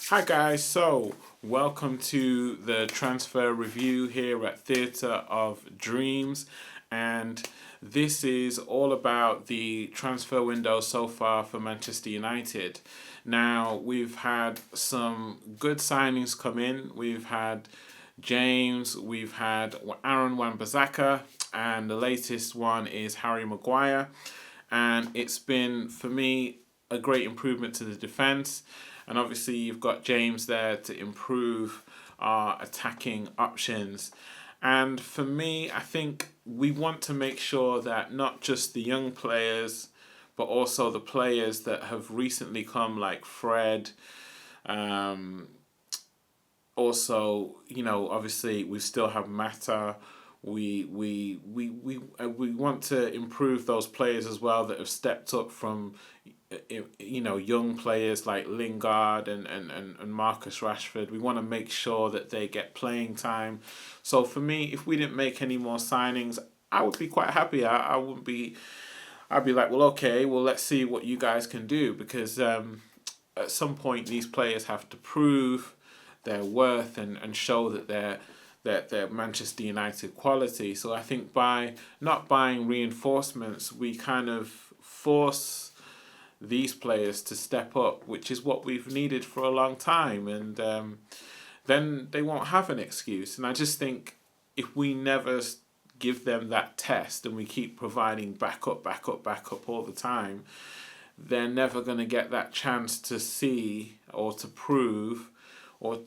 Hi guys, so welcome to the transfer review here at Theatre of Dreams, and this is all about the transfer window so far for Manchester United. Now, we've had some good signings come in. We've had James, we've had Arron Bissaka, and the latest one is Harry Maguire. And it's been, for me, a great improvement to the defence. And obviously, you've got James there to improve our attacking options. And for me, I think we want to make sure that not just the young players, but also the players that have recently come, like Fred. Also, obviously, we still have Mata. We want to improve those players as well that have stepped up from young players like Lingard and Marcus Rashford. We want to make sure that they get playing time. So for me, if we didn't make any more signings, I would be quite happy. I wouldn't be. I'd be like, well, okay, well, let's see what you guys can do, because at some point these players have to prove their worth and show that they're Manchester United quality. So I think by not buying reinforcements, we kind of force these players to step up, which is what we've needed for a long time, and then they won't have an excuse. And I just think if we never give them that test and we keep providing backup all the time, they're never going to get that chance to see or to prove, or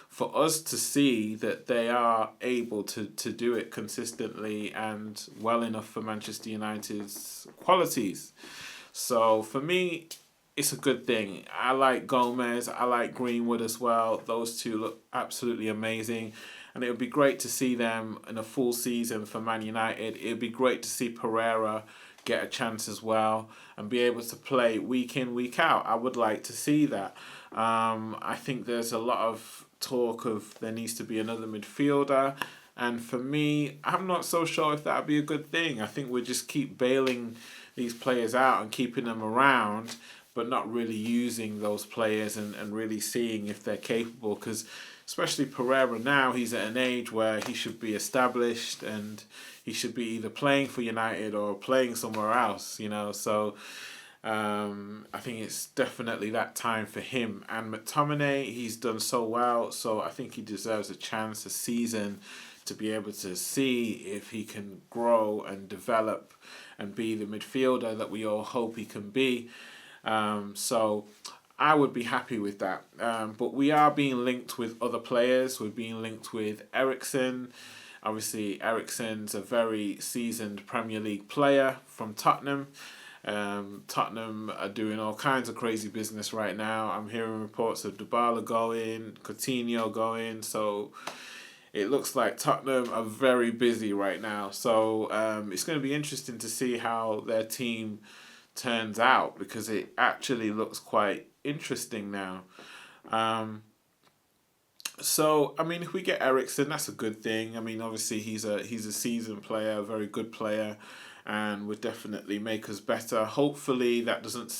for us to see that they are able to do it consistently and well enough for Manchester United's qualities. So for me, it's a good thing. I like Gomez, I like Greenwood as well. Those two look absolutely amazing. And it would be great to see them in a full season for Man United. It would be great to see Pereira get a chance as well and be able to play week in, week out. I would like to see that. I think there's a lot of talk of there needs to be another midfielder. And for me, I'm not so sure if that would be a good thing. I think we just keep bailing these players out and keeping them around, but not really using those players and really seeing if they're capable. Because especially Pereira now, he's at an age where he should be established and he should be either playing for United or playing somewhere else, So I think it's definitely that time for him. And McTominay, he's done so well, so I think he deserves a chance, a season, to be able to see if he can grow and develop and be the midfielder that we all hope he can be. So I would be happy with that. But we are being linked with other players. We're being linked with Eriksen. Obviously, Eriksen's a very seasoned Premier League player from Tottenham. Tottenham are doing all kinds of crazy business right now. I'm hearing reports of Dybala going, Coutinho going, so it looks like Tottenham are very busy right now. So it's going to be interesting to see how their team turns out, because it actually looks quite interesting now. So I mean, if we get Eriksen, that's a good thing. I mean, obviously he's a seasoned player, a very good player, and would definitely make us better. Hopefully that doesn't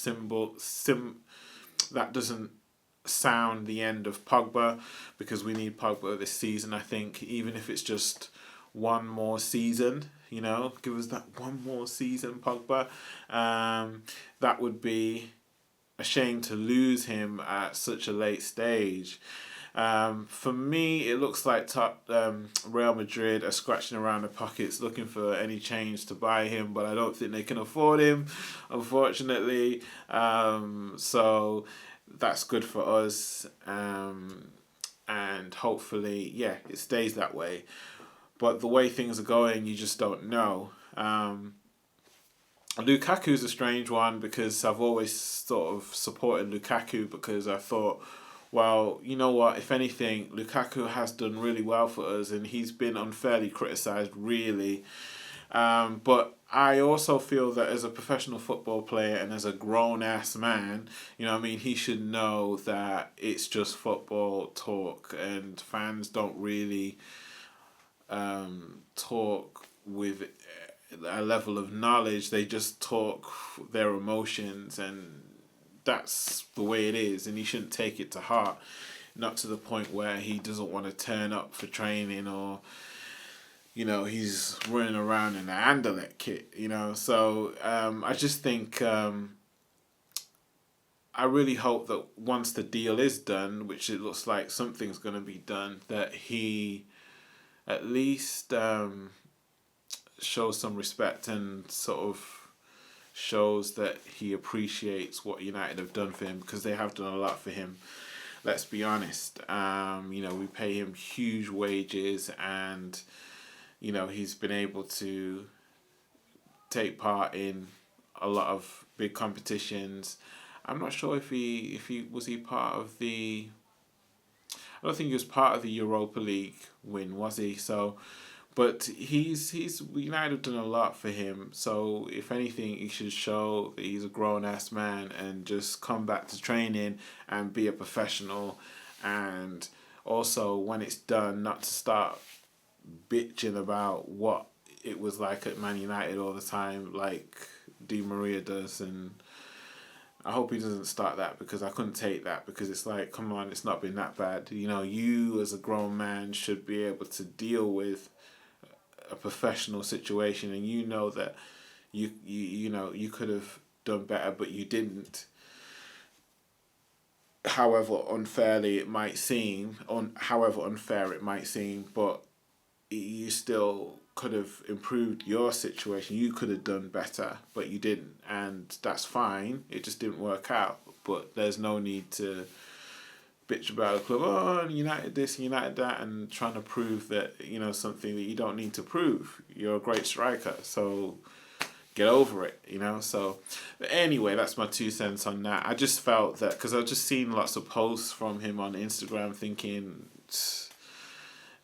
sound the end of Pogba, because we need Pogba this season. I think even if it's just one more season, give us that one more season, Pogba. That would be a shame to lose him at such a late stage. For me, it looks like Real Madrid are scratching around the pockets looking for any change to buy him, but I don't think they can afford him, unfortunately. So that's good for us, and hopefully, it stays that way. But the way things are going, you just don't know. Lukaku's a strange one, because I've always sort of supported Lukaku, because I thought, well, you know what, if anything, Lukaku has done really well for us and he's been unfairly criticised, really. But I also feel that as a professional football player and as a grown-ass man, he should know that it's just football talk, and fans don't really talk with a level of knowledge. They just talk their emotions, and that's the way it is, and he shouldn't take it to heart. Not to the point where he doesn't want to turn up for training, or he's running around in a Anderlecht kit. So I just think I really hope that once the deal is done, which it looks like something's going to be done, that he at least shows some respect and sort of shows that he appreciates what United have done for him, because they have done a lot for him. Let's be honest. We pay him huge wages, and he's been able to take part in a lot of big competitions. I'm not sure if he was part of the. I don't think he was part of the Europa League win, was he? So, but he's United have done a lot for him. So if anything, he should show that he's a grown ass man and just come back to training and be a professional. And also, when it's done, not to start bitching about what it was like at Man United all the time, like Di Maria does. And I hope he doesn't start that, because I couldn't take that, because it's like, come on, it's not been that bad. You as a grown man should be able to deal with a professional situation, and that you could have done better, but you didn't. However unfair it might seem, but you still could have improved your situation. You could have done better, but you didn't, and that's fine. It just didn't work out. But there's no need to bitch about a club. Oh, United this, United that, and trying to prove that something that you don't need to prove. You're a great striker, so get over it. So but anyway, that's my 2 cents on that. I just felt that, because I've just seen lots of posts from him on Instagram, thinking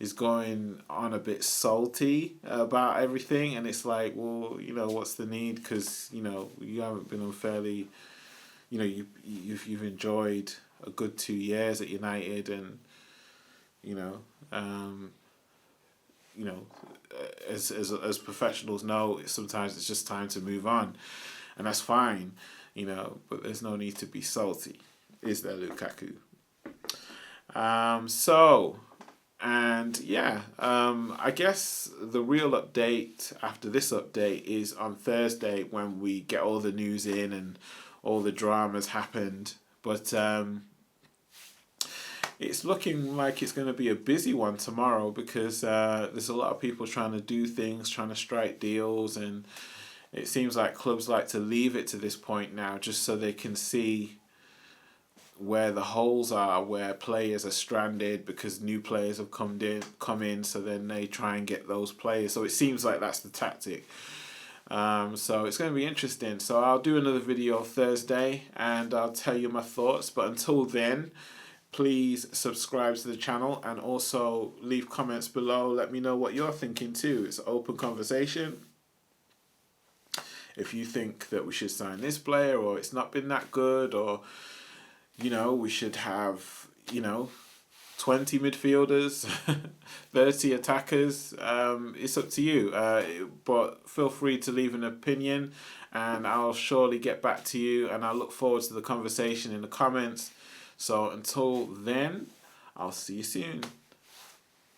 is going on a bit salty about everything, and it's like, well, what's the need? Because you haven't been unfairly, you've enjoyed a good 2 years at United, and as professionals know, sometimes it's just time to move on, and that's fine, but there's no need to be salty, is there, Lukaku? I guess the real update after this update is on Thursday, when we get all the news in and all the dramas happened. But it's looking like it's going to be a busy one tomorrow, because there's a lot of people trying to do things, trying to strike deals, and it seems like clubs like to leave it to this point now, just so they can see where the holes are, where players are stranded because new players have come in, so then they try and get those players. So it seems like that's the tactic. So it's going to be interesting. So I'll do another video Thursday, and I'll tell you my thoughts. But until then, please subscribe to the channel, and also leave comments below. Let me know what you're thinking too. It's an open conversation. If you think that we should sign this player, or it's not been that good, or we should have 20 midfielders, 30 attackers. It's up to you. But feel free to leave an opinion, and I'll surely get back to you, and I look forward to the conversation in the comments. So until then, I'll see you soon.